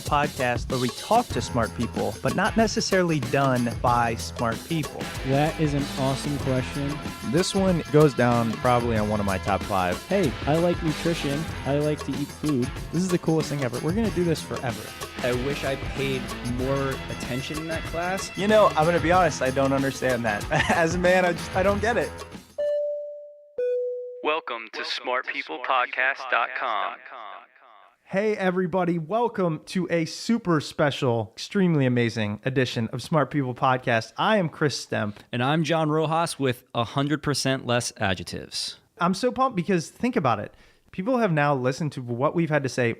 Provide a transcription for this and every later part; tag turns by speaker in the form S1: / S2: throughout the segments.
S1: podcast where we talk to smart people, but not necessarily done by smart people?
S2: That is an awesome question.
S1: This one goes down probably on one of my top 5.
S2: Hey, I like nutrition. I like to eat food.
S1: This is the coolest thing ever. We're going to do this forever.
S3: I wish I paid more attention in that class.
S1: You know, I'm going to be honest, I don't understand that. As a man, I don't get it.
S4: Welcome to smartpeoplepodcast.com.
S1: Hey everybody, welcome to a super special, extremely amazing edition of Smart People Podcast. I am Chris Stemp.
S3: And I'm John Rojas with 100% less adjectives.
S1: I'm so pumped because think about it. People have now listened to what we've had to say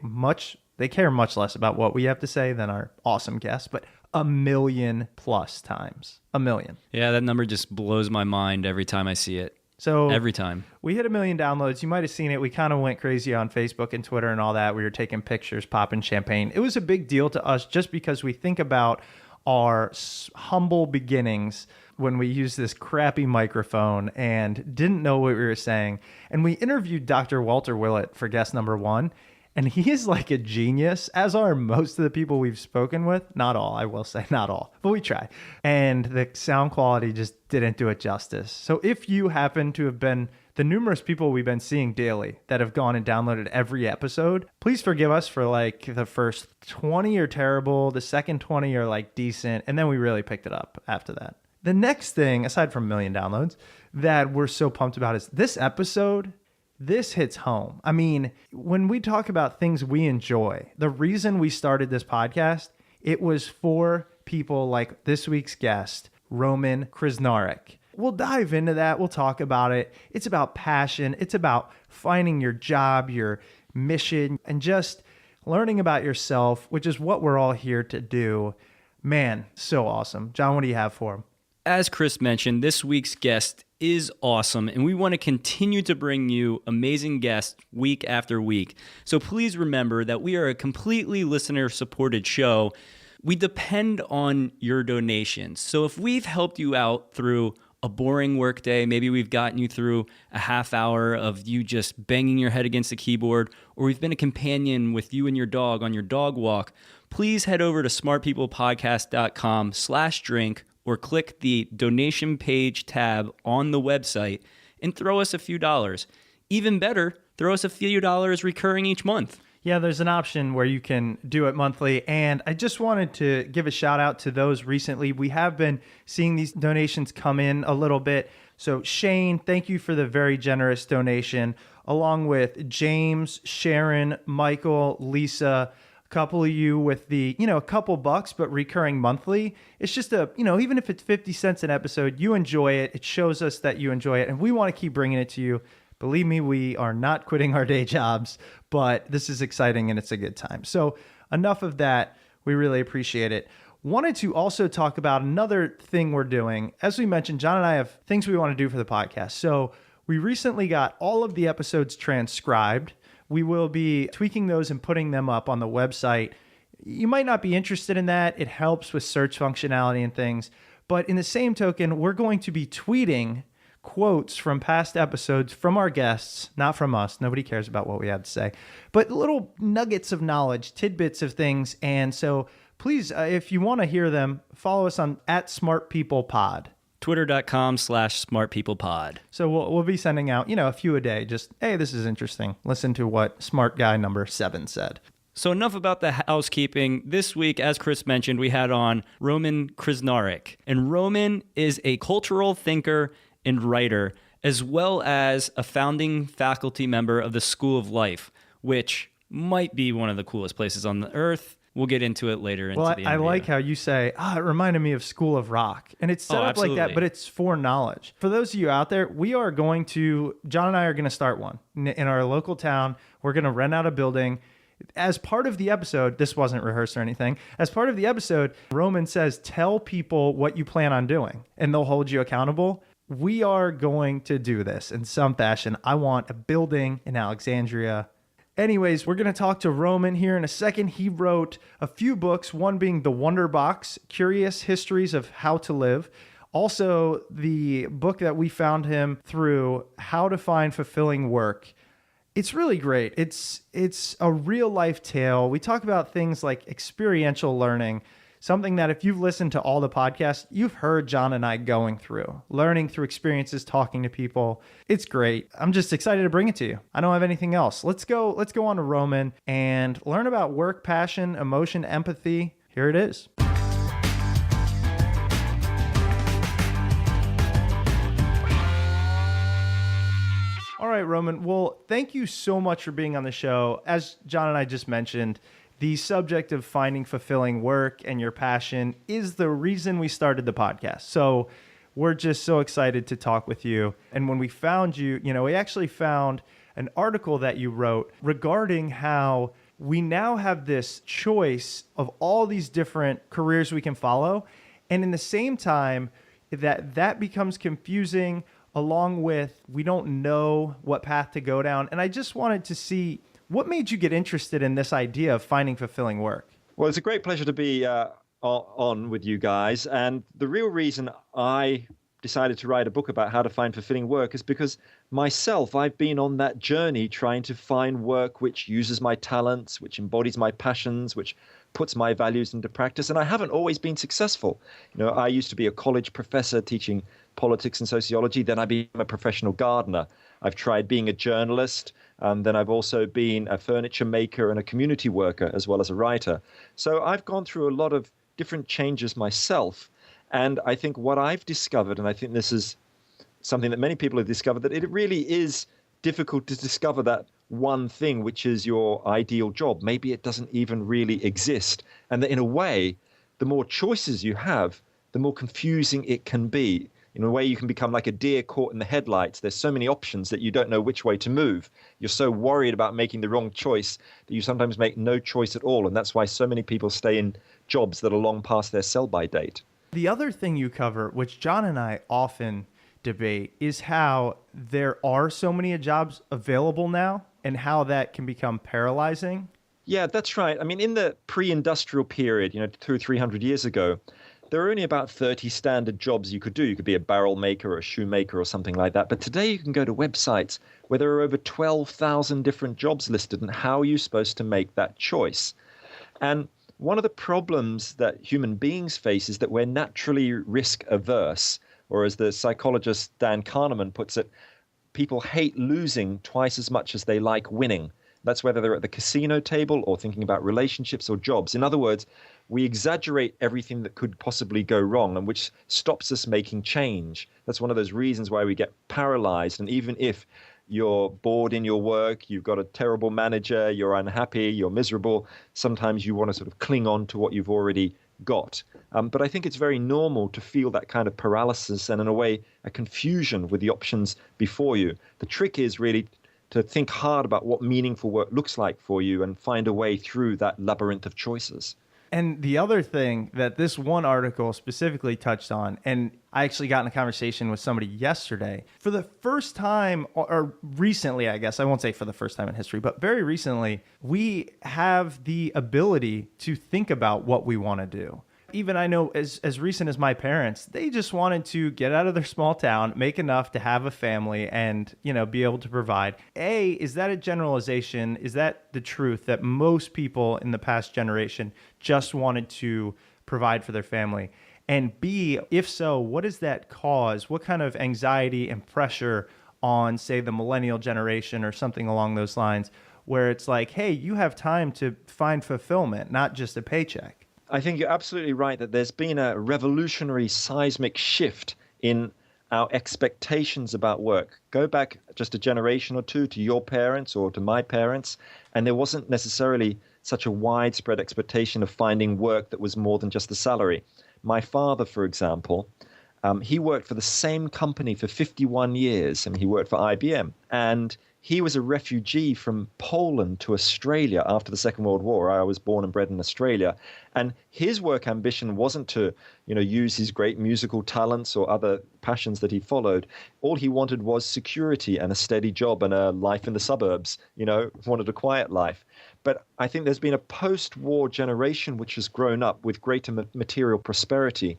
S1: they care much less about what we have to say than our awesome guests, but 1 million plus times. 1 million.
S3: Yeah, that number just blows my mind every time I see it.
S1: So
S3: every time.
S1: We hit 1 million downloads. You might have seen it. We kind of went crazy on Facebook and Twitter and all that. We were taking pictures, popping champagne. It was a big deal to us just because we think about our humble beginnings when we used this crappy microphone and didn't know what we were saying. And we interviewed Dr. Walter Willett for guest number 1. And he is like a genius, as are most of the people we've spoken with. Not all, I will say, not all, but we try. And the sound quality just didn't do it justice. So if you happen to have been the numerous people we've been seeing daily that have gone and downloaded every episode, please forgive us for like the first 20 are terrible, the second 20 are like decent, and then we really picked it up after that. The next thing, aside from 1 million downloads, that we're so pumped about is this episode. This hits home. I mean, when we talk about things we enjoy, the reason we started this podcast, it was for people like this week's guest, Roman Krznaric. We'll dive into that. We'll talk about it. It's about passion. It's about finding your job, your mission, and just learning about yourself, which is what we're all here to do. Man, so awesome. John, what do you have for him?
S3: As Chris mentioned, this week's guest is awesome, and we want to continue to bring you amazing guests week after week. So please remember that we are a completely listener-supported show. We depend on your donations. So if we've helped you out through a boring workday, maybe we've gotten you through a half hour of you just banging your head against the keyboard, or we've been a companion with you and your dog on your dog walk, please head over to smartpeoplepodcast.com/drink or click the donation page tab on the website and throw us a few dollars. Even better, throw us a few dollars recurring each month.
S1: Yeah, there's an option where you can do it monthly. And I just wanted to give a shout out to those recently. We have been seeing these donations come in a little bit. So Shane, thank you for the very generous donation, along with James, Sharon, Michael, Lisa, a couple of you with the, a couple bucks, but recurring monthly. It's just even if it's 50 cents an episode, you enjoy it. It shows us that you enjoy it. And we want to keep bringing it to you. Believe me, we are not quitting our day jobs, but this is exciting and it's a good time. So enough of that. We really appreciate it. Wanted to also talk about another thing we're doing. As we mentioned, John and I have things we want to do for the podcast. So we recently got all of the episodes transcribed. We will be tweaking those and putting them up on the website. You might not be interested in that. It helps with search functionality and things. But in the same token, we're going to be tweeting quotes from past episodes from our guests, not from us. Nobody cares about what we have to say, but little nuggets of knowledge, tidbits of things. And so please, if you want to hear them, follow us on @SmartPeoplePod.
S3: Twitter.com/smartpeoplepod.
S1: So we'll be sending out, a few a day. Just, hey, this is interesting. Listen to what smart guy number 7 said.
S3: So enough about the housekeeping. This week, as Chris mentioned, we had on Roman Krznaric. And Roman is a cultural thinker and writer, as well as a founding faculty member of the School of Life, which might be one of the coolest places on the earth. We'll get into it later.
S1: Well, I like how you say, it reminded me of School of Rock. And it's set up
S3: absolutely.
S1: like that, but it's for knowledge. For those of you out there, John and I are going to start one. In our local town, we're going to rent out a building. As part of the episode, this wasn't rehearsed or anything. As part of the episode, Roman says, tell people what you plan on doing, and they'll hold you accountable. We are going to do this in some fashion. I want a building in Alexandria. Anyways, we're going to talk to Roman here in a second. He wrote a few books, one being The Wonder Box, Curious Histories of How to Live. Also, the book that we found him through, How to Find Fulfilling Work. It's really great. It's a real life tale. We talk about things like experiential learning, something that if you've listened to all the podcasts, you've heard John and I going through, learning through experiences, talking to people. It's great. I'm just excited to bring it to you. I don't have anything else. Let's go on to Roman and learn about work, passion, emotion, empathy. Here it is. All right, Roman. Well, thank you so much for being on the show. As John and I just mentioned, the subject of finding fulfilling work and your passion is the reason we started the podcast. So we're just so excited to talk with you. And when we found you, we actually found an article that you wrote regarding how we now have this choice of all these different careers we can follow. And in the same time, that becomes confusing, along with we don't know what path to go down. And I just wanted to see, what made you get interested in this idea of finding fulfilling work?
S5: Well, it's a great pleasure to be on with you guys. And the real reason I decided to write a book about how to find fulfilling work is because myself, I've been on that journey trying to find work which uses my talents, which embodies my passions, which puts my values into practice. And I haven't always been successful. I used to be a college professor teaching politics and sociology. Then I became a professional gardener. I've tried being a journalist. Then I've also been a furniture maker and a community worker, as well as a writer. So I've gone through a lot of different changes myself. And I think what I've discovered, and I think this is something that many people have discovered, that it really is difficult to discover that one thing, which is your ideal job. Maybe it doesn't even really exist. And that in a way, the more choices you have, the more confusing it can be. In a way, you can become like a deer caught in the headlights. There's so many options that you don't know which way to move. You're so worried about making the wrong choice that you sometimes make no choice at all. And that's why so many people stay in jobs that are long past their sell-by date.
S1: The other thing you cover, which John and I often debate, is how there are so many jobs available now and how that can become paralyzing.
S5: Yeah, that's right. I mean, in the pre-industrial period, 200 or 300 years ago, there were only about 30 standard jobs you could do. You could be a barrel maker or a shoemaker or something like that. But today you can go to websites where there are over 12,000 different jobs listed, and how are you supposed to make that choice? And one of the problems that human beings face is that we're naturally risk averse, or as the psychologist Dan Kahneman puts it, people hate losing twice as much as they like winning. That's whether they're at the casino table or thinking about relationships or jobs. In other words, we exaggerate everything that could possibly go wrong, and which stops us making change. That's one of those reasons why we get paralyzed. And even if you're bored in your work, you've got a terrible manager, you're unhappy, you're miserable, sometimes you want to sort of cling on to what you've already got. But I think it's very normal to feel that kind of paralysis and, in a way, a confusion with the options before you. The trick is really to think hard about what meaningful work looks like for you and find a way through that labyrinth of choices.
S1: And the other thing that this one article specifically touched on, and I actually got in a conversation with somebody yesterday, for the first time, or recently, I guess, I won't say for the first time in history, but very recently, we have the ability to think about what we want to do. Even I know as recent as my parents, they just wanted to get out of their small town, make enough to have a family and, be able to provide. A, is that a generalization? Is that the truth that most people in the past generation just wanted to provide for their family? And B, if so, what does that cause? What kind of anxiety and pressure on, say, the millennial generation or something along those lines, where it's like, hey, you have time to find fulfillment, not just a paycheck?
S5: I think you're absolutely right that there's been a revolutionary seismic shift in our expectations about work. Go back just a generation or two to your parents or to my parents, and there wasn't necessarily such a widespread expectation of finding work that was more than just the salary. My father, for example, he worked for the same company for 51 years, and he worked for IBM. And he was a refugee from Poland to Australia after the Second World War. I was born and bred in Australia. And his work ambition wasn't to, use his great musical talents or other passions that he followed. All he wanted was security and a steady job and a life in the suburbs, wanted a quiet life. But I think there's been a post-war generation which has grown up with greater material prosperity,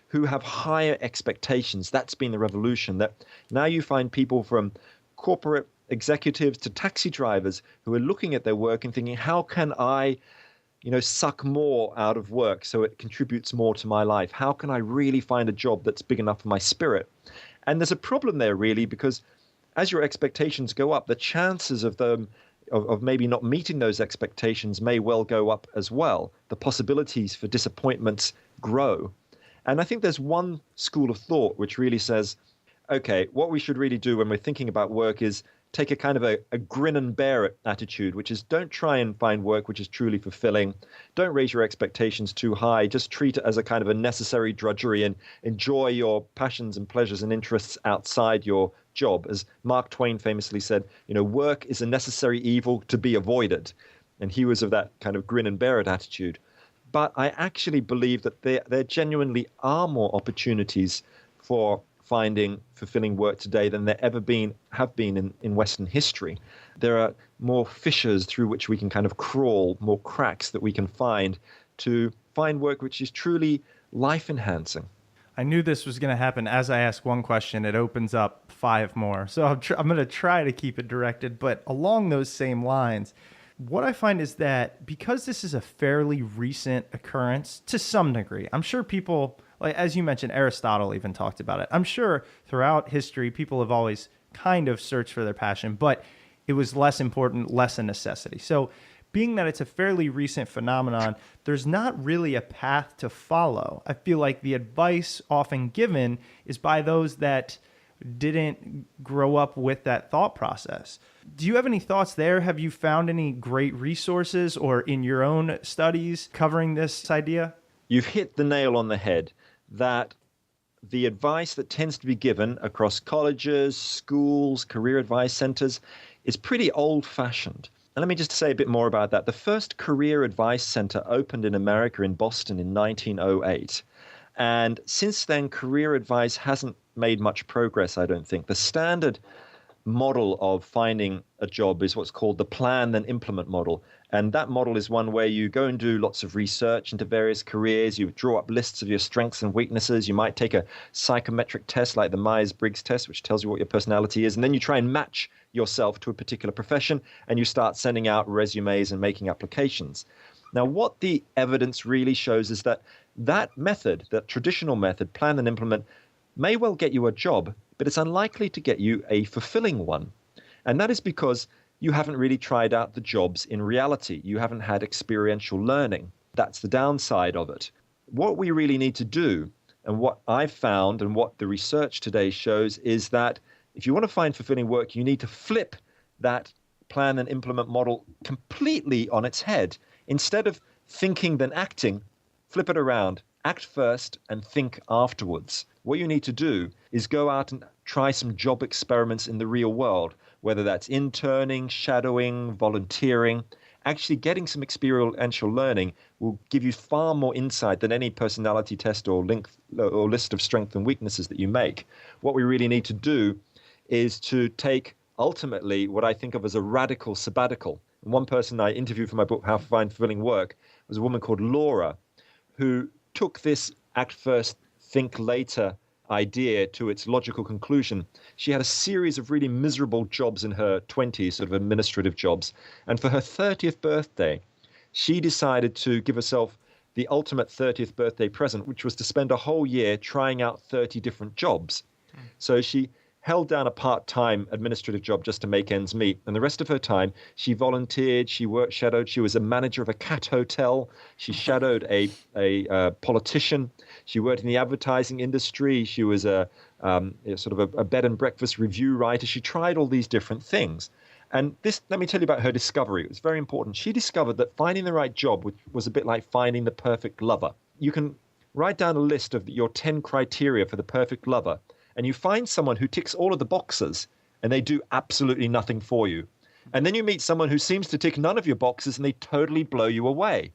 S5: who have higher expectations. That's been the revolution, that now you find people from corporate executives to taxi drivers who are looking at their work and thinking, how can I suck more out of work so it contributes more to my life? How can I really find a job that's big enough for my spirit? And there's a problem there, really, because as your expectations go up, the chances of them of maybe not meeting those expectations may well go up as well. The possibilities for disappointments grow. And I think there's one school of thought which really says, okay, what we should really do when we're thinking about work is take a kind of a grin and bear it attitude, which is don't try and find work which is truly fulfilling. Don't raise your expectations too high. Just treat it as a kind of a necessary drudgery and enjoy your passions and pleasures and interests outside your job. As Mark Twain famously said, work is a necessary evil to be avoided. And he was of that kind of grin and bear it attitude. But I actually believe that there genuinely are more opportunities for finding fulfilling work today than there have been in Western history. There are more fissures through which we can kind of crawl, more cracks that we can find to find work which is truly life-enhancing.
S1: I knew this was going to happen. As I ask one question, it opens up 5 more. So I'm going to try to keep it directed, but along those same lines, what I find is that because this is a fairly recent occurrence to some degree, I'm sure people, like as you mentioned, Aristotle even talked about it. I'm sure throughout history, people have always kind of searched for their passion, but it was less important, less a necessity. So being that it's a fairly recent phenomenon, there's not really a path to follow. I feel like the advice often given is by those that didn't grow up with that thought process. Do you have any thoughts there? Have you found any great resources or in your own studies covering this idea?
S5: You've hit the nail on the head that the advice that tends to be given across colleges, schools, career advice centers is pretty old-fashioned. And let me just say a bit more about that. The first career advice center opened in America in Boston in 1908. And since then, career advice hasn't made much progress, I don't think. The standard model of finding a job is what's called the plan then implement model. And that model is one where you go and do lots of research into various careers. You draw up lists of your strengths and weaknesses. You might take a psychometric test like the Myers-Briggs test, which tells you what your personality is. And then you try and match yourself to a particular profession, and you start sending out resumes and making applications. Now, what the evidence really shows is that that method, that traditional method, plan and implement, may well get you a job, but it's unlikely to get you a fulfilling one. And that is because you haven't really tried out the jobs in reality. You haven't had experiential learning. That's the downside of it. What we really need to do, and what I've found and what the research today shows, is that if you want to find fulfilling work, you need to flip that plan and implement model completely on its head. Instead of thinking then acting, flip it around. Act first and think afterwards. What you need to do is go out and try some job experiments in the real world, whether that's interning, shadowing, volunteering. Actually getting some experiential learning will give you far more insight than any personality test or list of strengths and weaknesses that you make. What we really need to do is to take ultimately what I think of as a radical sabbatical. And one person I interviewed for my book, How to Find Fulfilling Work, was a woman called Laura, who took this act first, think later idea to its logical conclusion. She had a series of really miserable jobs in her 20s, sort of administrative jobs. And for her 30th birthday, she decided to give herself the ultimate 30th birthday present, which was to spend a whole year trying out 30 different jobs. So she held down a part-time administrative job just to make ends meet. And the rest of her time, she volunteered, she worked, shadowed. She was a manager of a cat hotel. She shadowed a politician. She worked in the advertising industry. She was a sort of a bed and breakfast review writer. She tried all these different things. And this, let me tell you about her discovery. It was very important. She discovered that finding the right job was a bit like finding the perfect lover. You can write down a list of your 10 criteria for the perfect lover, and you find someone who ticks all of the boxes and they do absolutely nothing for you. And then you meet someone who seems to tick none of your boxes and they totally blow you away.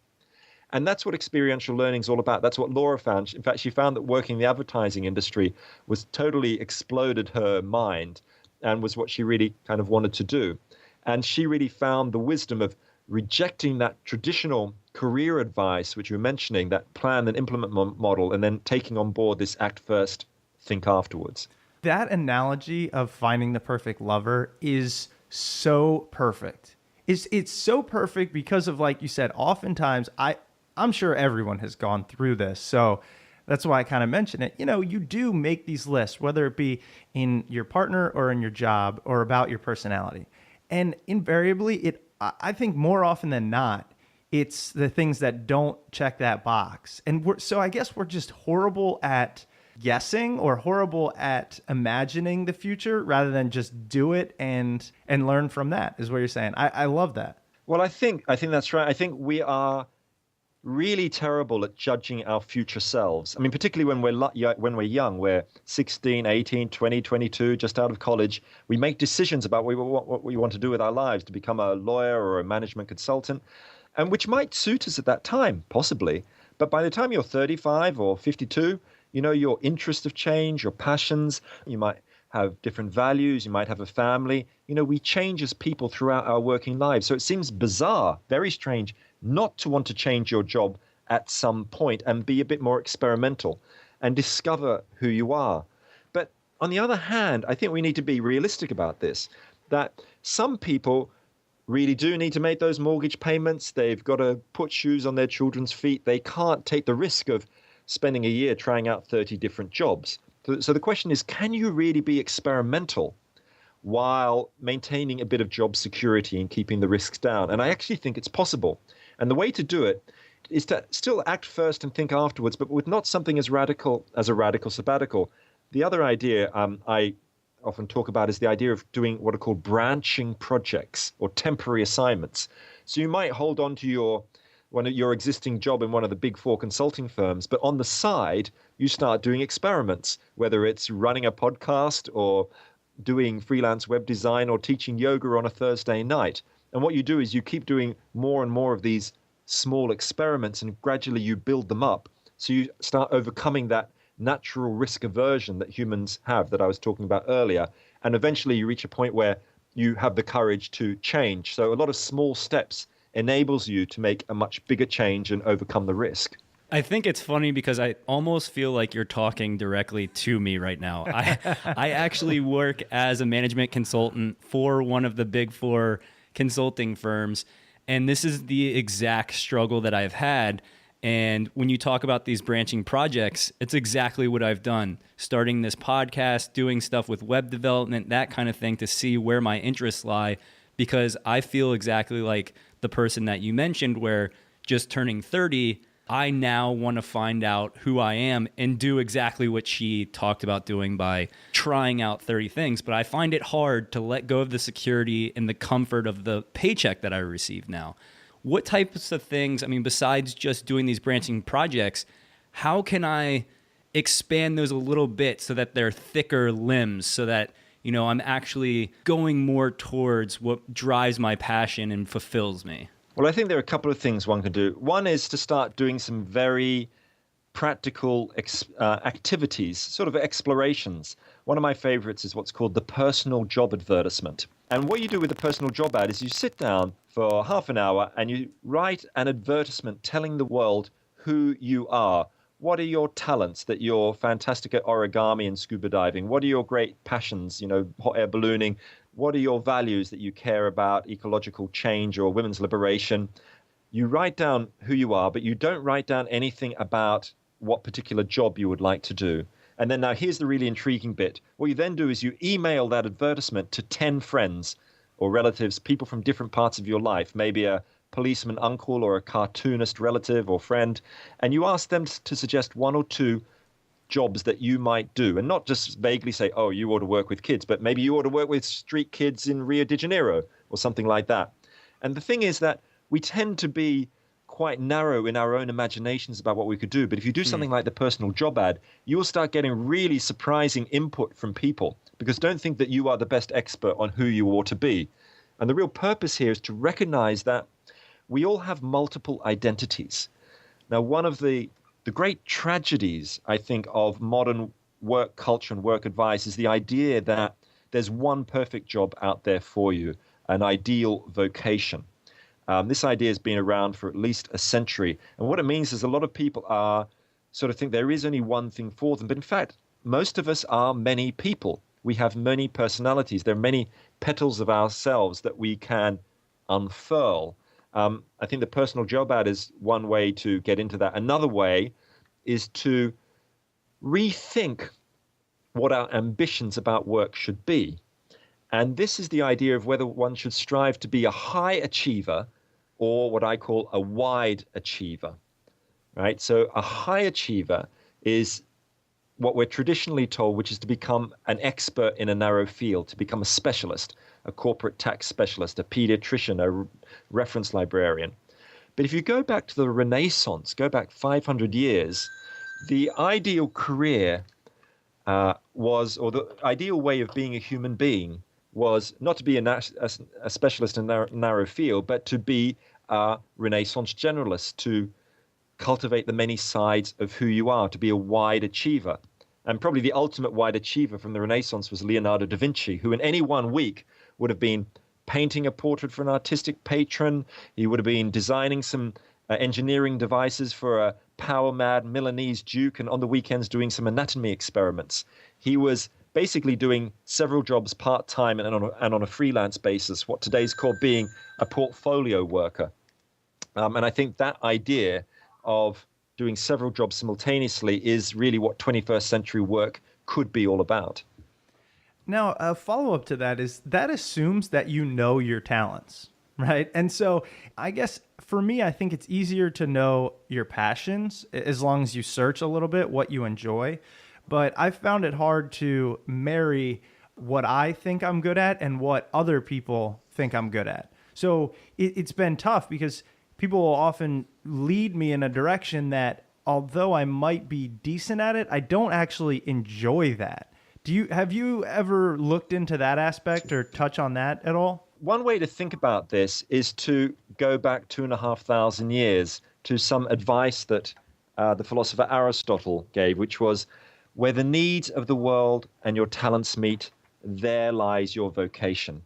S5: And that's what experiential learning is all about. That's what Laura found. In fact, she found that working in the advertising industry was totally exploded her mind and was what she really kind of wanted to do. And she really found the wisdom of rejecting that traditional career advice, which you were mentioning, that plan and implement model, and then taking on board this act first, think afterwards.
S1: That analogy of finding the perfect lover is so perfect. It's so perfect because of, like you said, oftentimes I'm sure everyone has gone through this. So that's why I kind of mention it. You know, you do make these lists, whether it be in your partner or in your job or about your personality. And invariably, I think more often than not, it's the things that don't check that box. And so I guess we're just horrible at guessing or horrible at imagining the future rather than just do it and learn from that, is what you're saying. I love that.
S5: Well, I think that's right. I think we are really terrible at judging our future selves. I mean, particularly when we're young, we're 16, 18, 20, 22, just out of college. We make decisions about what we want to do with our lives, to become a lawyer or a management consultant, and which might suit us at that time, possibly. But by the time you're 35 or 52, you know, your interests have changed, your passions, you might have different values, you might have a family. You know, we change as people throughout our working lives. So it seems bizarre, very strange, not to want to change your job at some point and be a bit more experimental and discover who you are. But on the other hand, I think we need to be realistic about this, that some people really do need to make those mortgage payments. They've got to put shoes on their children's feet. They can't take the risk of spending a year trying out 30 different jobs. So the question is, can you really be experimental while maintaining a bit of job security and keeping the risks down? And I actually think it's possible. And the way to do it is to still act first and think afterwards, but with not something as radical as a radical sabbatical. The other idea I often talk about is the idea of doing what are called branching projects or temporary assignments. So you might hold on to your existing job in one of the big four consulting firms, but on the side, you start doing experiments, whether it's running a podcast or doing freelance web design or teaching yoga on a Thursday night. And what you do is you keep doing more and more of these small experiments, and gradually you build them up. So you start overcoming that natural risk aversion that humans have that I was talking about earlier. And eventually you reach a point where you have the courage to change. So a lot of small steps enables you to make a much bigger change and overcome the risk.
S3: I think it's funny because I almost feel like you're talking directly to me right now. I actually work as a management consultant for one of the big four consulting firms, and this is the exact struggle that I've had. And when you talk about these branching projects, it's exactly what I've done. Starting this podcast, doing stuff with web development, that kind of thing, to see where my interests lie, because I feel exactly like the person that you mentioned, where just turning 30, I now want to find out who I am and do exactly what she talked about doing by trying out 30 things. But I find it hard to let go of the security and the comfort of the paycheck that I receive now. What types of things, I mean, besides just doing these branching projects, how can I expand those a little bit so that they're thicker limbs, so that, you know, I'm actually going more towards what drives my passion and fulfills me?
S5: Well, I think there are a couple of things one can do. One is to start doing some very practical activities, sort of explorations. One of my favorites is what's called the personal job advertisement. And what you do with the personal job ad is you sit down for half an hour and you write an advertisement telling the world who you are. What are your talents, that you're fantastic at origami and scuba diving? What are your great passions, you know, hot air ballooning? What are your values, that you care about ecological change or women's liberation? You write down who you are, but you don't write down anything about what particular job you would like to do. And then now here's the really intriguing bit. What you then do is you email that advertisement to 10 friends or relatives, people from different parts of your life, maybe a policeman uncle or a cartoonist relative or friend, and you ask them to suggest one or two jobs that you might do, and not just vaguely say, oh, you ought to work with kids, but maybe you ought to work with street kids in Rio de Janeiro or something like that. And the thing is that we tend to be quite narrow in our own imaginations about what we could do. But if you do something like the personal job ad, you will start getting really surprising input from people, because don't think that you are the best expert on who you ought to be. And the real purpose here is to recognize that we all have multiple identities. Now, one of the great tragedies, I think, of modern work culture and work advice is the idea that there's one perfect job out there for you, an ideal vocation. This idea has been around for at least a century. And what it means is a lot of people are sort of think there is only one thing for them. But in fact, most of us are many people. We have many personalities. There are many petals of ourselves that we can unfurl. I think the personal job ad is one way to get into that. Another way is to rethink what our ambitions about work should be. And this is the idea of whether one should strive to be a high achiever or what I call a wide achiever, right? So a high achiever is what we're traditionally told, which is to become an expert in a narrow field, to become a specialist, a corporate tax specialist, a pediatrician, a reference librarian. But if you go back to the Renaissance, go back 500 years, the ideal career was, or the ideal way of being a human being was not to be a specialist in a narrow field, but to be a Renaissance generalist, to cultivate the many sides of who you are, to be a wide achiever. And probably the ultimate wide achiever from the Renaissance was Leonardo da Vinci, who in any one week would have been painting a portrait for an artistic patron. He would have been designing some engineering devices for a power-mad Milanese duke, and on the weekends doing some anatomy experiments. He was basically doing several jobs part-time and on a freelance basis, what today's called being a portfolio worker. And I think that idea of doing several jobs simultaneously is really what 21st century work could be all about.
S1: Now, a follow-up to that is that assumes that you know your talents, right? And so I guess for me, I think it's easier to know your passions as long as you search a little bit what you enjoy. But I found it hard to marry what I think I'm good at and what other people think I'm good at. So it's been tough because people will often lead me in a direction that, although I might be decent at it, I don't actually enjoy that. Have you ever looked into that aspect or touch on that at all?
S5: One way to think about this is to go back 2,500 years to some advice that the philosopher Aristotle gave, which was, where the needs of the world and your talents meet, there lies your vocation.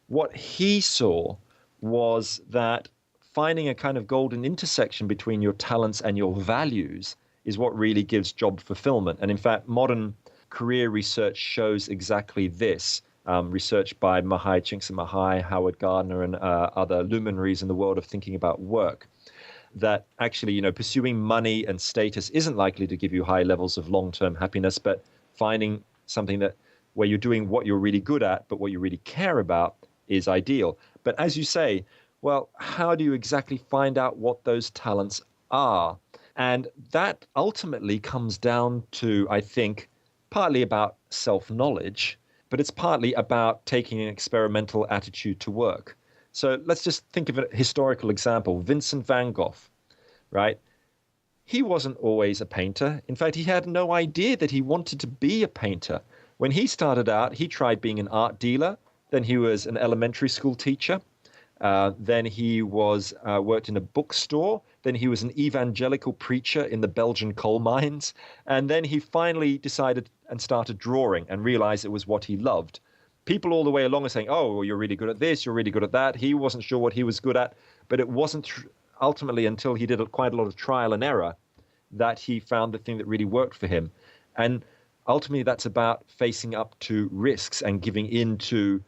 S5: What he saw was that finding a kind of golden intersection between your talents and your values is what really gives job fulfillment. And in fact, modern career research shows exactly this. Research by Mahai Csikszentmihalyi, Howard Gardner, and other luminaries in the world of thinking about work, that actually, pursuing money and status isn't likely to give you high levels of long-term happiness, but finding something where you're doing what you're really good at, but what you really care about is ideal. But as you say, well, how do you exactly find out what those talents are? And that ultimately comes down to, I think, partly about self-knowledge, but it's partly about taking an experimental attitude to work. So let's just think of a historical example. Vincent van Gogh, right? He wasn't always a painter. In fact, he had no idea that he wanted to be a painter. When he started out, he tried being an art dealer. Then he was an elementary school teacher. Then he worked in a bookstore. Then he was an evangelical preacher in the Belgian coal mines. And then he finally decided and started drawing and realized it was what he loved. People all the way along are saying, oh, you're really good at this, you're really good at that. He wasn't sure what he was good at, but it wasn't ultimately until he did quite a lot of trial and error that he found the thing that really worked for him. And ultimately, that's about facing up to risks and giving in to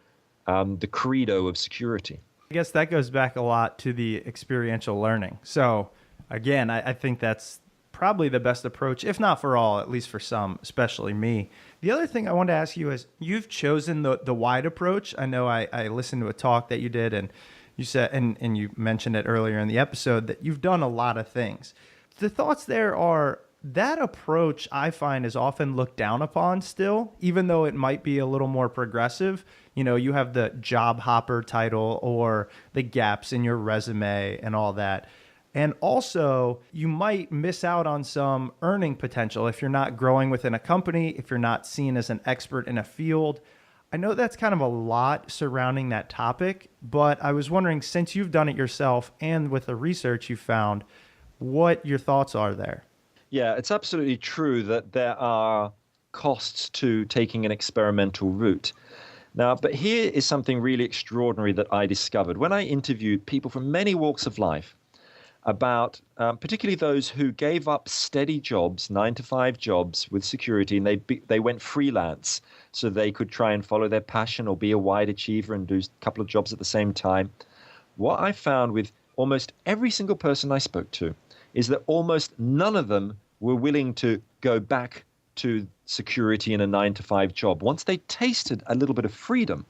S5: the credo of security.
S1: I guess that goes back a lot to the experiential learning. So again, I think that's probably the best approach, if not for all, at least for some, especially me. The other thing I wanted to ask you is, you've chosen the wide approach. I know I listened to a talk that you did, and you said, and you mentioned it earlier in the episode, that you've done a lot of things. The thoughts there are, that approach I find is often looked down upon still, even though it might be a little more progressive. You have the job hopper title or the gaps in your resume and all that. And also, you might miss out on some earning potential if you're not growing within a company, if you're not seen as an expert in a field. I know that's kind of a lot surrounding that topic, but I was wondering, since you've done it yourself and with the research you found, what your thoughts are there.
S5: Yeah, it's absolutely true that there are costs to taking an experimental route. Now, but here is something really extraordinary that I discovered. When I interviewed people from many walks of life, about particularly those who gave up steady jobs, 9-to-5 jobs with security, and they went freelance so they could try and follow their passion or be a wide achiever and do a couple of jobs at the same time. What I found with almost every single person I spoke to is that almost none of them were willing to go back to security in a 9-to-5 job. Once they tasted a little bit of freedom,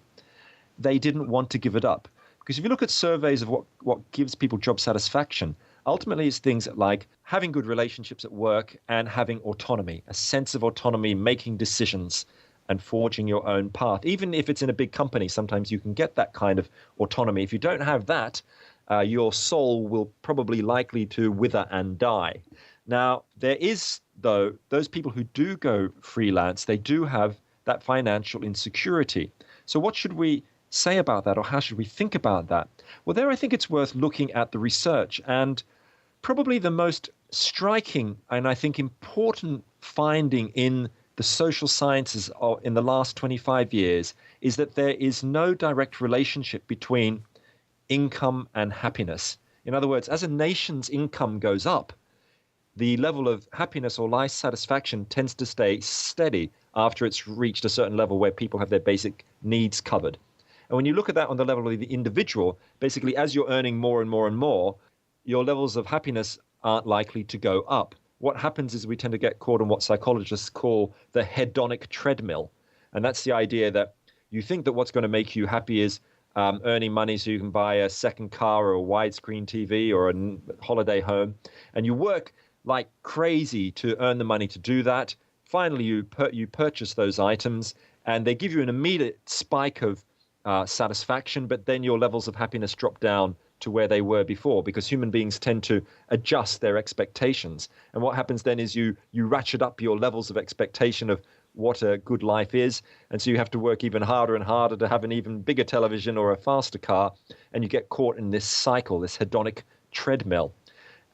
S5: they didn't want to give it up. Because if you look at surveys of what gives people job satisfaction, ultimately it's things like having good relationships at work and having autonomy, a sense of autonomy, making decisions and forging your own path. Even if it's in a big company, sometimes you can get that kind of autonomy. If you don't have that, your soul will probably likely to wither and die. Now, there is, though, those people who do go freelance, they do have that financial insecurity. So what should we say about that, or how should we think about that? Well, there I think it's worth looking at the research, and probably the most striking and I think important finding in the social sciences in the last 25 years is that there is no direct relationship between income and happiness. In other words, as a nation's income goes up, the level of happiness or life satisfaction tends to stay steady after it's reached a certain level where people have their basic needs covered. And when you look at that on the level of the individual, basically as you're earning more and more and more, your levels of happiness aren't likely to go up. What happens is we tend to get caught in what psychologists call the hedonic treadmill. And that's the idea that you think that what's going to make you happy is earning money so you can buy a second car or a widescreen TV or a holiday home. And you work like crazy to earn the money to do that. Finally, you purchase those items and they give you an immediate spike of satisfaction, but then your levels of happiness drop down to where they were before, because human beings tend to adjust their expectations. And what happens then is you ratchet up your levels of expectation of what a good life is. And so you have to work even harder and harder to have an even bigger television or a faster car. And you get caught in this cycle, this hedonic treadmill.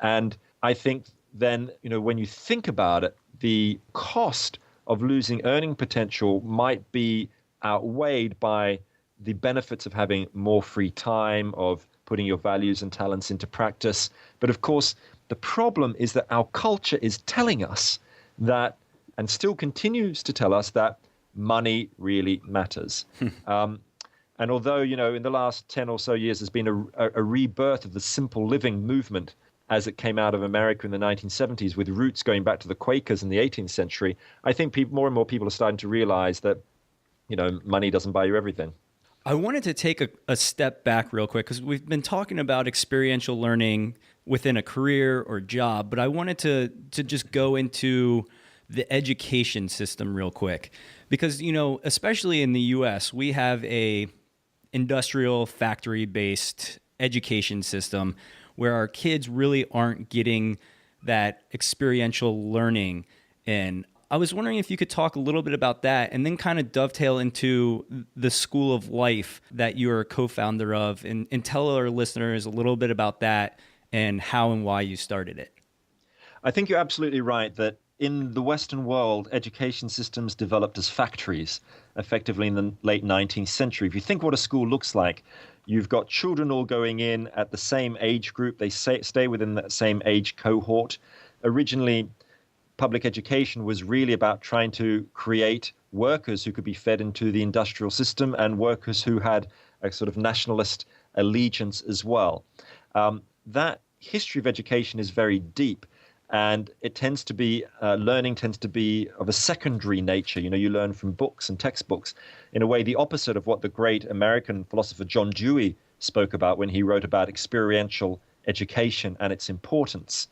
S5: And I think then, when you think about it, the cost of losing earning potential might be outweighed by the benefits of having more free time, of putting your values and talents into practice. But of course, the problem is that our culture is telling us that, and still continues to tell us, that money really matters. And although, in the last 10 or so years, there's been a rebirth of the simple living movement as it came out of America in the 1970s, with roots going back to the Quakers in the 18th century, I think more and more people are starting to realize that, money doesn't buy you everything.
S3: I wanted to take a step back real quick because we've been talking about experiential learning within a career or job, but I wanted to just go into the education system real quick because, especially in the US, we have a industrial factory-based education system where our kids really aren't getting that experiential learning. And I was wondering if you could talk a little bit about that and then kind of dovetail into the School of Life that you're a co-founder of and tell our listeners a little bit about that and how and why you started it.
S5: I think you're absolutely right that in the Western world, education systems developed as factories, effectively in the late 19th century. If you think what a school looks like, you've got children all going in at the same age group. They stay within that same age cohort. Originally, public education was really about trying to create workers who could be fed into the industrial system and workers who had a sort of nationalist allegiance as well. That history of education is very deep, and it tends to be, learning tends to be of a secondary nature. You learn from books and textbooks, in a way the opposite of what the great American philosopher John Dewey spoke about when he wrote about experiential education and its importance.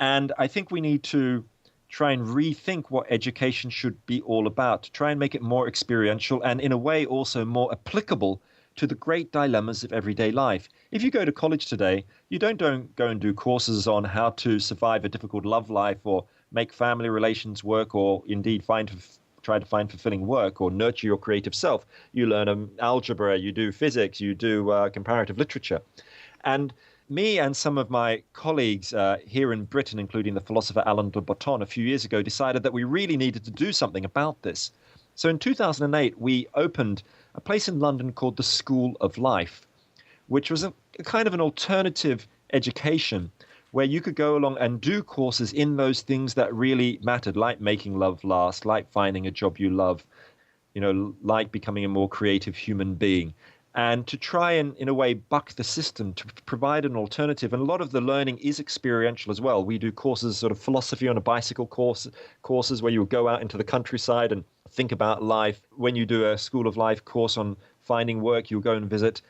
S5: And I think we need to try and rethink what education should be all about, to try and make it more experiential and in a way also more applicable to the great dilemmas of everyday life. If you go to college today, you don't go and do courses on how to survive a difficult love life or make family relations work or indeed try to find fulfilling work or nurture your creative self. You learn algebra, you do physics, you do comparative literature. And me and some of my colleagues here in Britain, including the philosopher Alain de Botton, a few years ago, decided that we really needed to do something about this. So in 2008, we opened a place in London called the School of Life, which was a kind of an alternative education where you could go along and do courses in those things that really mattered, like making love last, like finding a job you love, like becoming a more creative human being, and to try and, in a way, buck the system to provide an alternative. And a lot of the learning is experiential as well. We do courses, sort of philosophy on a bicycle courses where you go out into the countryside and think about life. When you do a School of Life course on finding work, you'll go and visit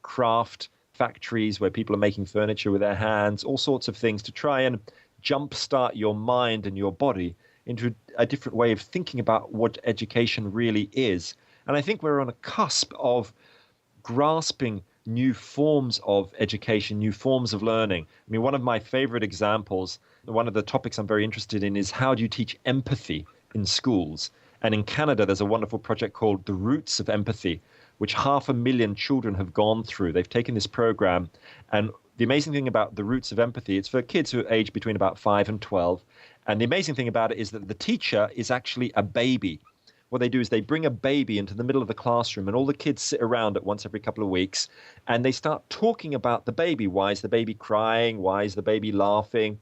S5: craft factories where people are making furniture with their hands, all sorts of things to try and jumpstart your mind and your body into a different way of thinking about what education really is. And I think we're on a cusp of grasping new forms of education, new forms of learning. I mean, one of my favorite examples, one of the topics I'm very interested in, is how do you teach empathy in schools? And in Canada, there's a wonderful project called The Roots of Empathy, which 500,000 children have gone through. They've taken this program, and the amazing thing about The Roots of Empathy, it's for kids who are aged between about 5 and 12. And the amazing thing about it is that the teacher is actually a baby. What they do is they bring a baby into the middle of the classroom, and all the kids sit around it once every couple of weeks, and they start talking about the baby. Why is the baby crying? Why is the baby laughing?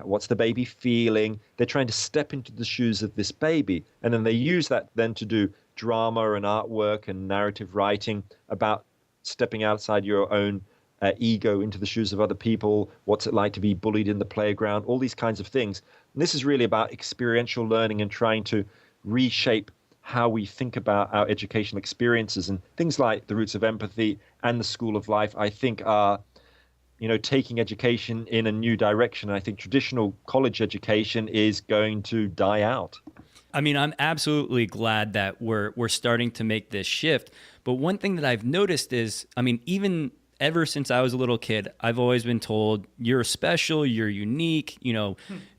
S5: What's the baby feeling? They're trying to step into the shoes of this baby. And then they use that then to do drama and artwork and narrative writing about stepping outside your own ego into the shoes of other people. What's it like to be bullied in the playground? All these kinds of things. And this is really about experiential learning and trying to reshape how we think about our educational experiences. And things like The Roots of Empathy and the School of Life, I think, are taking education in a new direction. I think traditional college education is going to die out.
S3: I mean, I'm absolutely glad that we're starting to make this shift. But one thing that I've noticed is, I mean, even ever since I was a little kid, I've always been told you're special, you're unique,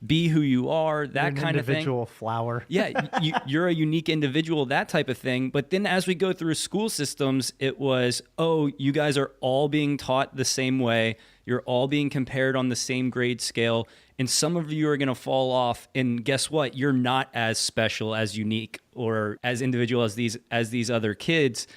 S3: be who you are, that kind of thing.
S1: Individual flower.
S3: Yeah, you're a unique individual, that type of thing. But then as we go through school systems, it was, oh, you guys are all being taught the same way. You're all being compared on the same grade scale. And some of you are going to fall off. And guess what? You're not as special, as unique, or as individual as these other kids.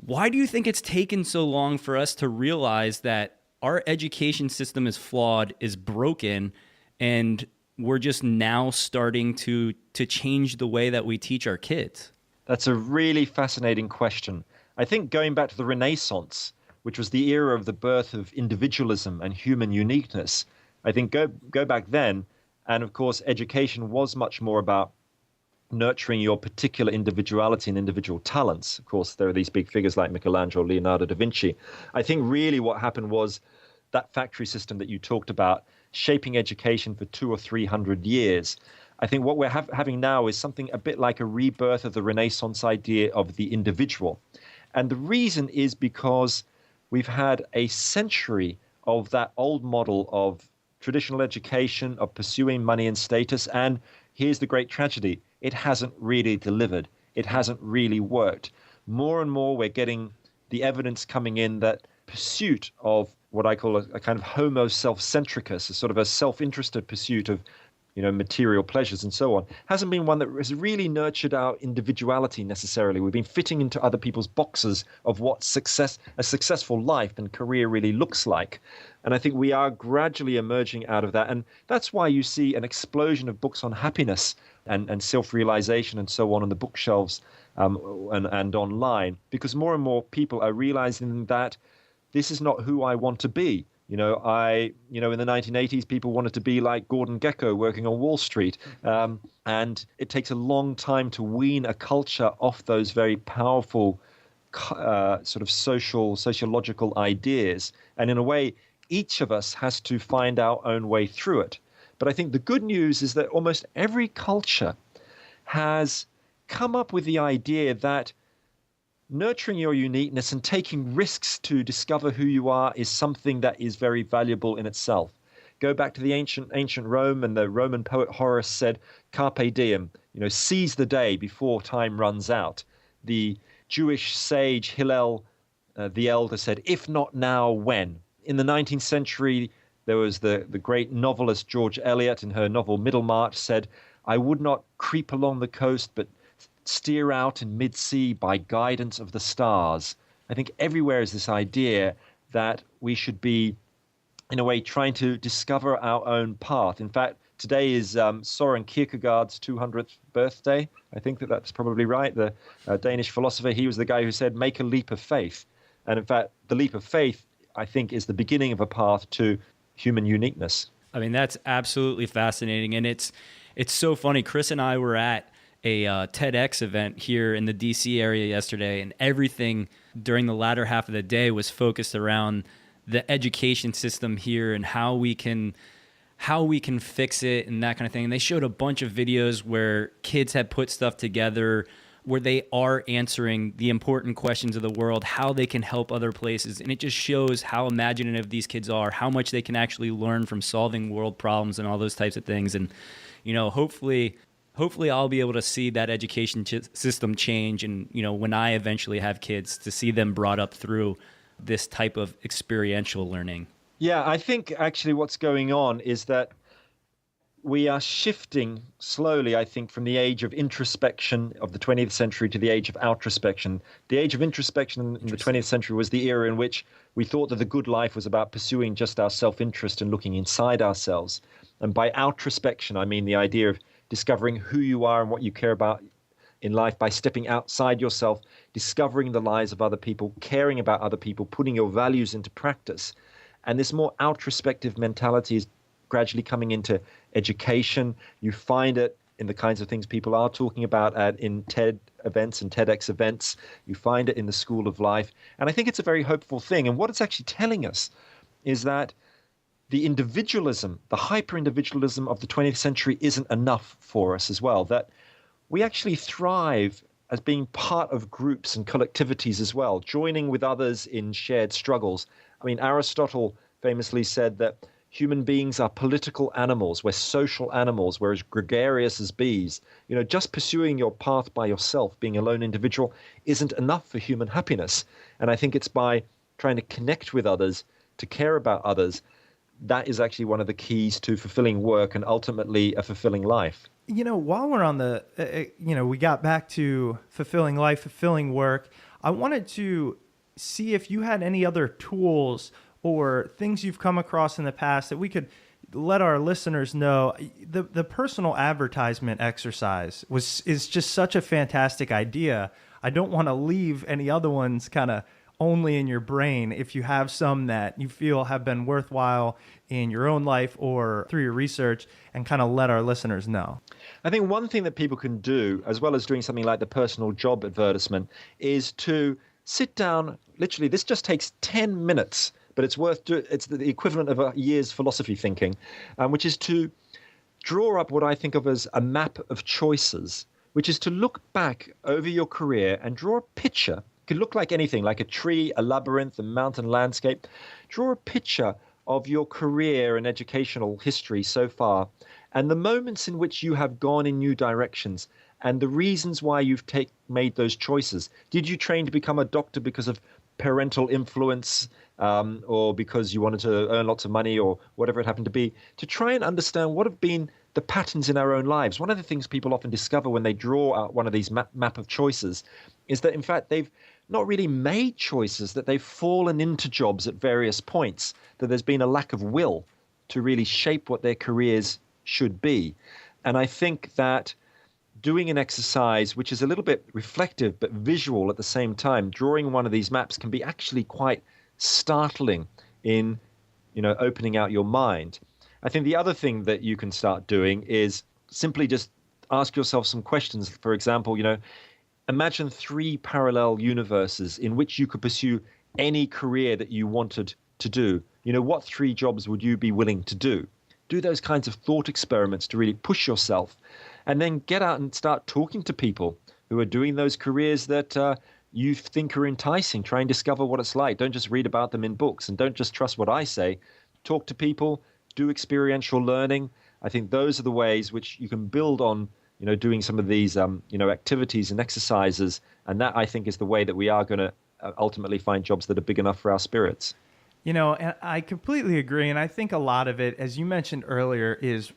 S3: Why do you think it's taken so long for us to realize that our education system is flawed, is broken, and we're just now starting to change the way that we teach our kids?
S5: That's a really fascinating question. I think going back to the Renaissance, which was the era of the birth of individualism and human uniqueness, I think go back then, and of course education was much more about nurturing your particular individuality and individual talents. Of course, there are these big figures like Michelangelo, Leonardo da Vinci. I think really what happened was that factory system that you talked about, shaping education for 200 or 300 years. I think what we're having now is something a bit like a rebirth of the Renaissance idea of the individual. And the reason is because we've had a century of that old model of traditional education, of pursuing money and status. And here's the great tragedy. It hasn't really delivered. It hasn't really worked. More and more, we're getting the evidence coming in that pursuit of what I call a kind of homo self-centricus, a sort of a self-interested pursuit of material pleasures and so on, hasn't been one that has really nurtured our individuality necessarily. We've been fitting into other people's boxes of what a successful life and career really looks like. And I think we are gradually emerging out of that. And that's why you see an explosion of books on happiness and self-realization and so on the bookshelves and online, because more and more people are realizing that this is not who I want to be. In the 1980s, people wanted to be like Gordon Gekko working on Wall Street. And it takes a long time to wean a culture off those very powerful sort of sociological ideas. And in a way, each of us has to find our own way through it. But I think the good news is that almost every culture has come up with the idea that nurturing your uniqueness and taking risks to discover who you are is something that is very valuable in itself. Go back to the ancient Rome, and the Roman poet Horace said, "Carpe diem," seize the day before time runs out. The Jewish sage Hillel the Elder said, "If not now, when?" In the 19th century, there was the great novelist George Eliot in her novel Middlemarch said, "I would not creep along the coast, but steer out in mid-sea by guidance of the stars." I think everywhere is this idea that we should be in a way, trying to discover our own path. In fact, today is Soren Kierkegaard's 200th birthday. I think that's probably right. The Danish philosopher, he was the guy who said, make a leap of faith. And in fact, the leap of faith, I think, is the beginning of a path to human uniqueness.
S3: I mean, that's absolutely fascinating. And it's so funny. Chris and I were at a TEDx event here in the DC area yesterday, and everything during the latter half of the day was focused around the education system here and how we can fix it and that kind of thing. And they showed a bunch of videos where kids had put stuff together where they are answering the important questions of the world, how they can help other places. And it just shows how imaginative these kids are, how much they can actually learn from solving world problems and all those types of things. And, hopefully I'll be able to see that education system change. And, when I eventually have kids, to see them brought up through this type of experiential learning.
S5: Yeah, I think actually what's going on is that we are shifting slowly, I think, from the age of introspection of the 20th century to the age of outrospection. The age of introspection in the 20th century was the era in which we thought that the good life was about pursuing just our self-interest and looking inside ourselves. And by outrospection, I mean the idea of discovering who you are and what you care about in life by stepping outside yourself, discovering the lives of other people, caring about other people, putting your values into practice. And this more outrospective mentality is gradually coming into education. You find it in the kinds of things people are talking about in TED events and TEDx events. You find it in the School of Life. And I think it's a very hopeful thing. And what it's actually telling us is that the individualism, the hyper-individualism of the 20th century isn't enough for us as well, that we actually thrive as being part of groups and collectivities as well, joining with others in shared struggles. I mean, Aristotle famously said that human beings are political animals. We're social animals. We're as gregarious as bees. Just pursuing your path by yourself, being a lone individual, isn't enough for human happiness. And I think it's by trying to connect with others, to care about others, that is actually one of the keys to fulfilling work and ultimately a fulfilling life.
S1: While we're on the, we got back to fulfilling life, fulfilling work, I wanted to see if you had any other tools or things you've come across in the past that we could let our listeners know. The personal advertisement exercise is just such a fantastic idea. I don't want to leave any other ones kind of only in your brain. If you have some that you feel have been worthwhile in your own life or through your research, and kind of let our listeners know.
S5: I think one thing that people can do, as well as doing something like the personal job advertisement, is to sit down. Literally, this just takes 10 minutes, but it's the equivalent of a year's philosophy thinking, which is to draw up what I think of as a map of choices, which is to look back over your career and draw a picture. It could look like anything, like a tree, a labyrinth, a mountain landscape. Draw a picture of your career and educational history so far, and the moments in which you have gone in new directions, and the reasons why you've made those choices. Did you train to become a doctor because of parental influence, or because you wanted to earn lots of money, or whatever it happened to be? To try and understand what have been the patterns in our own lives. One of the things people often discover when they draw out one of these map of choices is that, in fact, they've not really made choices, that they've fallen into jobs at various points, that there's been a lack of will to really shape what their careers should be. And I think that doing an exercise which is a little bit reflective but visual at the same time, drawing one of these maps, can be actually quite startling in, opening out your mind. I think the other thing that you can start doing is simply just ask yourself some questions. For example, imagine 3 parallel universes in which you could pursue any career that you wanted to do. What 3 jobs would you be willing to do? Do those kinds of thought experiments to really push yourself, and then get out and start talking to people who are doing those careers that you think are enticing. Try and discover what it's like. Don't just read about them in books, and don't just trust what I say. Talk to people, do experiential learning. I think those are the ways which you can build on, doing some of these, activities and exercises. And that, I think, is the way that we are going to ultimately find jobs that are big enough for our spirits.
S1: And I completely agree. And I think a lot of it, as you mentioned earlier, is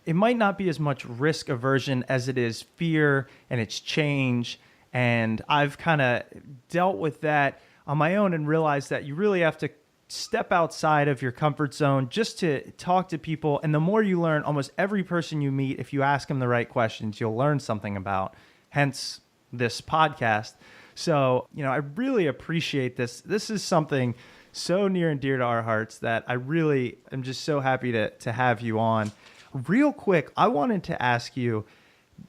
S1: it might not be as much risk aversion as it is fear and it's change. And I've kind of dealt with that on my own and realized that you really have to step outside of your comfort zone just to talk to people. And the more you learn, almost every person you meet, if you ask them the right questions, you'll learn something about, hence this podcast. So, I really appreciate this. This is something so near and dear to our hearts that I really am just so happy to have you on. Real quick, I wanted to ask you,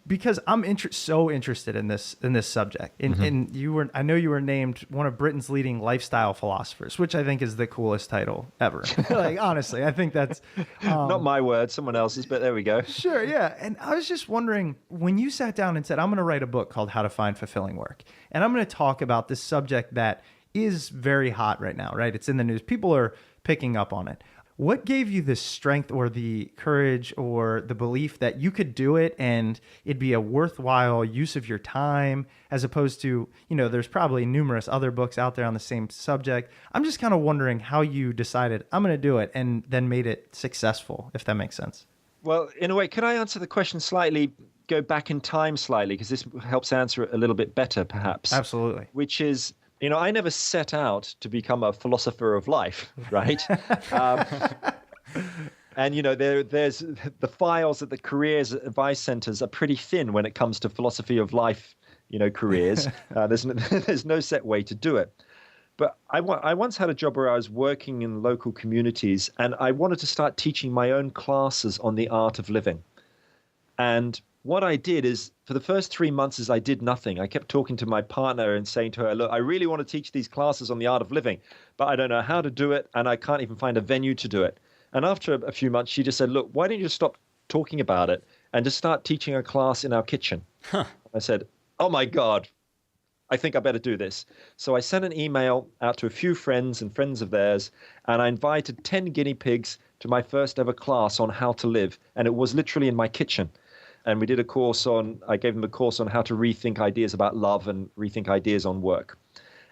S1: because I'm so interested in this subject, and I know you were named one of Britain's leading lifestyle philosophers, which I think is the coolest title ever. Like, honestly, I think that's
S5: not my word, someone else's, but there we go.
S1: Sure, yeah. And I was just wondering, when you sat down and said, I'm going to write a book called How to Find Fulfilling Work, and I'm going to talk about this subject that is very hot right now, right? It's in the news. People are picking up on it. What gave you the strength or the courage or the belief that you could do it and it'd be a worthwhile use of your time, as opposed to, there's probably numerous other books out there on the same subject. I'm just kind of wondering how you decided, I'm going to do it, and then made it successful, if that makes sense.
S5: Well, in a way, can I answer the question slightly, go back in time slightly, because this helps answer it a little bit better, perhaps.
S1: Absolutely.
S5: Which is, I never set out to become a philosopher of life, right? And, there's the files at the careers advice centers are pretty thin when it comes to philosophy of life, careers. There's no set way to do it. But I once had a job where I was working in local communities, and I wanted to start teaching my own classes on the art of living. And what I did is, for the first 3 months, is I did nothing. I kept talking to my partner and saying to her, look, I really want to teach these classes on the art of living, but I don't know how to do it, and I can't even find a venue to do it. And after a few months, she just said, look, why don't you just stop talking about it and just start teaching a class in our kitchen? Huh. I said, oh my God, I think I better do this. So I sent an email out to a few friends and friends of theirs, and I invited 10 guinea pigs to my first ever class on how to live. And it was literally in my kitchen. And we did I gave them a course on how to rethink ideas about love and rethink ideas on work.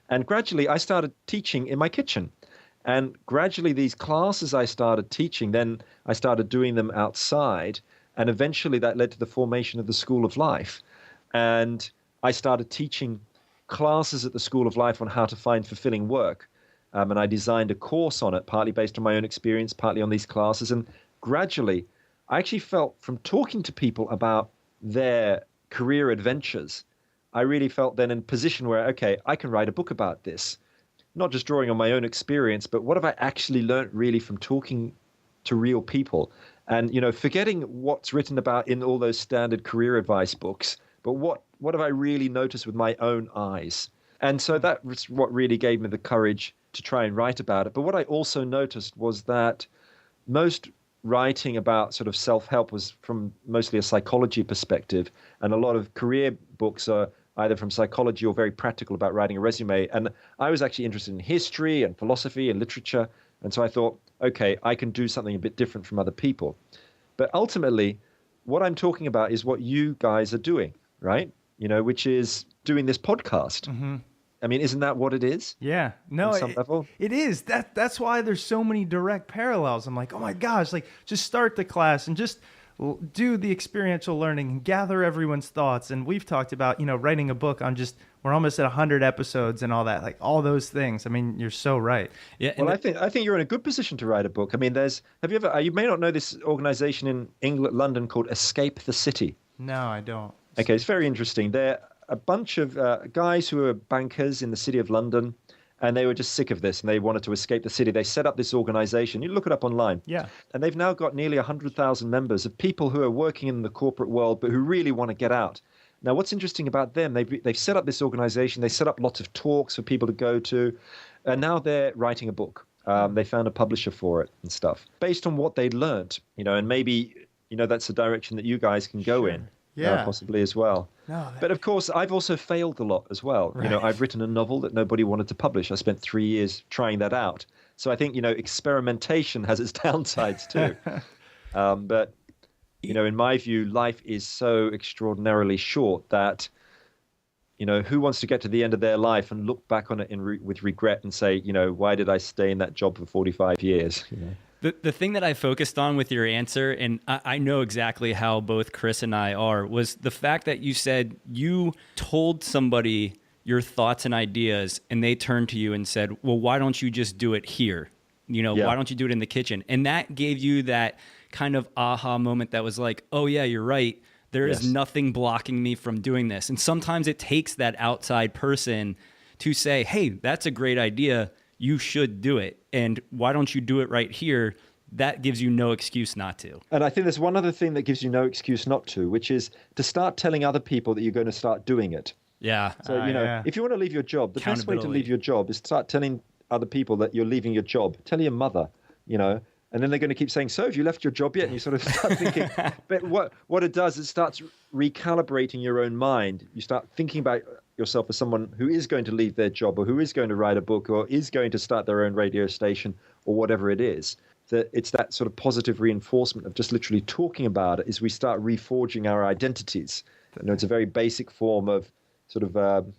S5: And gradually I started teaching in my kitchen. And gradually these classes I started teaching, then I started doing them outside. And eventually that led to the formation of the School of Life. And I started teaching classes at the School of Life on how to find fulfilling work. And I designed a course on it, partly based on my own experience, partly on these classes. And gradually I actually felt, from talking to people about their career adventures, I really felt then in a position where, okay, I can write a book about this. Not just drawing on my own experience, but what have I actually learned really from talking to real people? And, forgetting what's written about in all those standard career advice books, but what have I really noticed with my own eyes? And so that was what really gave me the courage to try and write about it. But what I also noticed was that most writing about sort of self-help was from mostly a psychology perspective, and a lot of career books are either from psychology or very practical about writing a resume. And I was actually interested in history and philosophy and literature, and so I thought, okay, I can do something a bit different from other people. But ultimately, what I'm talking about is what you guys are doing, right? Which is doing this podcast. Mm-hmm. I mean, isn't that what it is?
S1: Yeah. No,
S5: on some level?
S1: It is. That's why there's so many direct parallels. I'm like, oh my gosh, just start the class and just do the experiential learning and gather everyone's thoughts. And we've talked about, writing a book on we're almost at 100 episodes and all that, like all those things. I mean, you're so right.
S3: Yeah.
S5: Well, I think you're in a good position to write a book. I mean, you may not know this organization in England, London called Escape the City.
S1: No, I don't.
S5: Okay, it's very interesting. They're a bunch of guys who are bankers in the city of London, and they were just sick of this, and they wanted to escape the city. They set up this organization. You look it up online.
S1: Yeah.
S5: And they've now got nearly 100,000 members of people who are working in the corporate world, but who really want to get out. Now, what's interesting about them, they've set up this organization. They set up lots of talks for people to go to, and now they're writing a book. They found a publisher for it and stuff, based on what they'd learned, and maybe, that's the direction that you guys can go in.
S1: Yeah.
S5: Possibly as well. But of course, I've also failed a lot as well. Right. I've written a novel that nobody wanted to publish. I spent 3 years trying that out. So I think, experimentation has its downsides too. But, in my view, life is so extraordinarily short that, who wants to get to the end of their life and look back on it with regret and say, why did I stay in that job for 45 years?
S3: The thing that I focused on with your answer, and I know exactly how both Chris and I are, was the fact that you said you told somebody your thoughts and ideas, and they turned to you and said, well, why don't you just do it here?
S5: Yeah.
S3: Why don't you do it in the kitchen? And that gave you that kind of aha moment that was like, oh yeah, you're right. There is
S5: Yes.
S3: nothing blocking me from doing this. And sometimes it takes that outside person to say, hey, that's a great idea. You should do it. And why don't you do it right here? That gives you no excuse not to.
S5: And I think there's one other thing that gives you no excuse not to, which is to start telling other people that you're going to start doing it.
S3: Yeah.
S5: So,
S1: yeah.
S5: if you want to leave your job, the best way to
S3: Accountability.
S5: leave your job is to start telling other people that you're leaving your job. Tell your mother, and then they're going to keep saying, so have you left your job yet? And you sort of start thinking, but what it does, it starts recalibrating your own mind. You start thinking about yourself as someone who is going to leave their job or who is going to write a book or is going to start their own radio station or whatever it is. That it's that sort of positive reinforcement of just literally talking about it as we start reforging our identities. It's a very basic form of sort of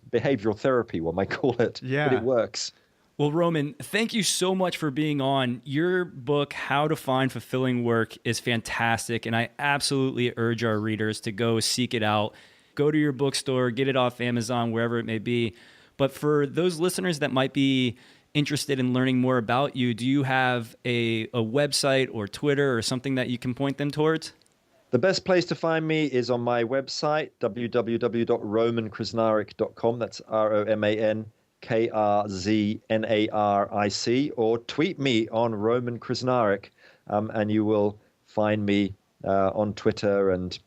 S5: behavioral therapy, one might call it.
S1: Yeah.
S5: But it works.
S3: Well, Roman, thank you so much for being on. Your book, How to Find Fulfilling Work, is fantastic, and I absolutely urge our readers to go seek it out. Go to your bookstore, get it off Amazon, wherever it may be. But for those listeners that might be interested in learning more about you, do you have a website or Twitter or something that you can point them towards?
S5: The best place to find me is on my website, www.romankrznaric.com. That's RomanKrznaric, or tweet me on Roman Krznaric, and you will find me on Twitter and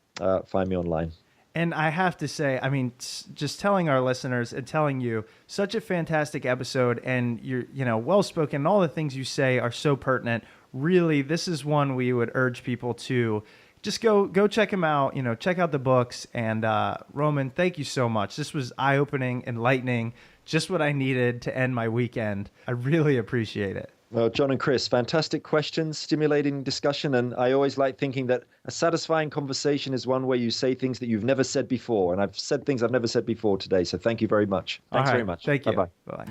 S5: find me online.
S1: And I have to say, I mean, just telling our listeners and telling you, such a fantastic episode, and you're, well-spoken, and all the things you say are so pertinent. Really, this is one we would urge people to just go check him out, check out the books. And Roman, thank you so much. This was eye-opening, enlightening, just what I needed to end my weekend. I really appreciate it.
S5: Well, John and Chris, fantastic questions, stimulating discussion, and I always like thinking that a satisfying conversation is one where you say things that you've never said before, and I've said things I've never said before today, so thank you very much. Thanks
S1: All right,
S5: very much.
S1: Thank you.
S5: Bye-bye.
S1: Bye-bye.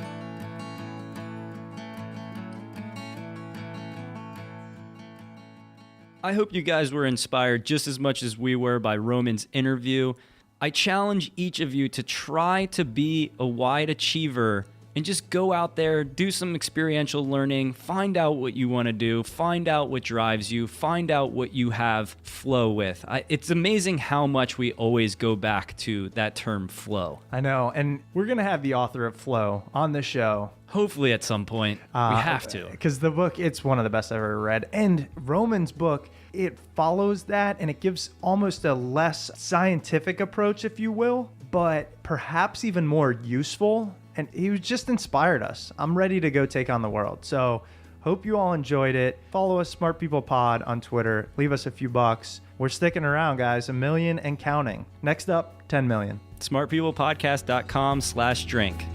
S3: I hope you guys were inspired just as much as we were by Roman's interview. I challenge each of you to try to be a wide achiever and just go out there, do some experiential learning, find out what you want to do, find out what drives you, find out what you have flow with. It's amazing how much we always go back to that term flow.
S1: I know, and we're going to have the author of Flow on the show.
S3: Hopefully at some point, we have to.
S1: Because the book, it's one of the best I've ever read. And Roman's book, it follows that, and it gives almost a less scientific approach, if you will, but perhaps even more useful. And he just inspired us. I'm ready to go take on the world. So hope you all enjoyed it. Follow us, Smart People Pod, on Twitter. Leave us a few bucks. We're sticking around, guys. 1 million and counting. Next up, 10 million.
S3: smartpeoplepodcast.com/drink.